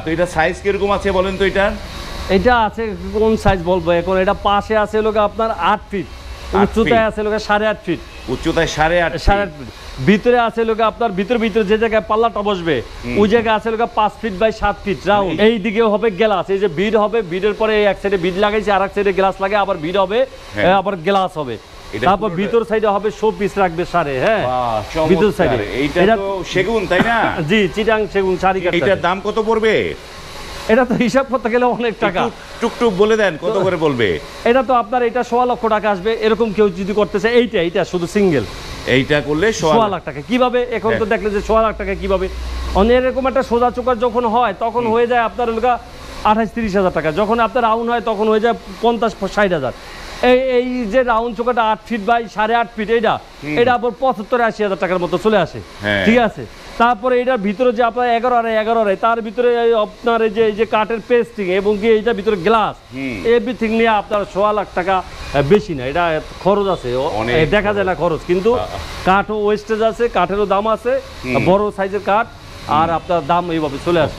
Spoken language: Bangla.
তো এটা সাইজ কিরকম আছে বলেন তো? এটা আছে কোন সাইজ বলবো এখন, এটা পাশে আছে লোক আপনার 8 ফিট, উচ্চতায় আছে লোক 8.5 ফিট, উচ্চতায় 8.5 ফিট, ভিতরে আছে লোক আপনার ভিতরে যে জায়গায় পাল্লাটা বসবে ওই জায়গায় আছে লোক 5 ফিট বাই 7 ফিট রাউন্ড। এই দিকে হবে গ্লাস, এই যে বিড হবে, বিডের পরে এক সাইডে বিড লাগাইছে, আর এক সাইডে গ্লাস লাগে, আবার বিড হবে, আবার গ্লাস হবে, তারপর ভিতর সাইডে হবে শো পিস রাখবে সারে। হ্যাঁ, ভিতর সাইডে এইটা তো সেগুন, তাই না? জি, চিটাং সেগুন সারি কাঠ। এটার দাম কত পড়বে? এটা তো হিসাব করতে গেলে অনেক টাকা। টুকটুক বলে দেন কত করে বলবে? এটা তো আপনার এটা 1.5 লক্ষ টাকা আসবে, এরকম কেউ যদি করতেছে। এইটা শুধু সিঙ্গেল এইটা করলে 1.5 লাখ টাকা। কিভাবে এখন তো দেখলেন যে 1.5 লাখ টাকা কিভাবে অন্য এরকম একটা সোজা চোকার যখন হয় তখন হয়ে যায় আপনার 28-30 হাজার টাকা, যখন আপনার রাউন্ড হয় তখন হয়ে যায় 50-60 হাজার। এই যে রাউন্ড চোকাটা 8 ফিট বাই 8.5 ফিট, এটা আবার 75-80 হাজার টাকার মতো চলে আসে। ঠিক আছে, তারপরে এটার ভিতরে যে আপনার 11 তার ভিতরে আপনার এই যে কাঠের পেস্টিং এবং কি এইটার ভিতরে গ্লাস এভরিথিং নিয়ে আপনার 1.5 লাখ টাকা বেশি না। এটা খরচ আছে, দেখা যায় না খরচ, কিন্তু কাঠও ওয়েস্টেজ আছে, কাঠেরও দাম আছে, বড় সাইজের কাঠ, আর আপনার দাম এইভাবে চলে আসে।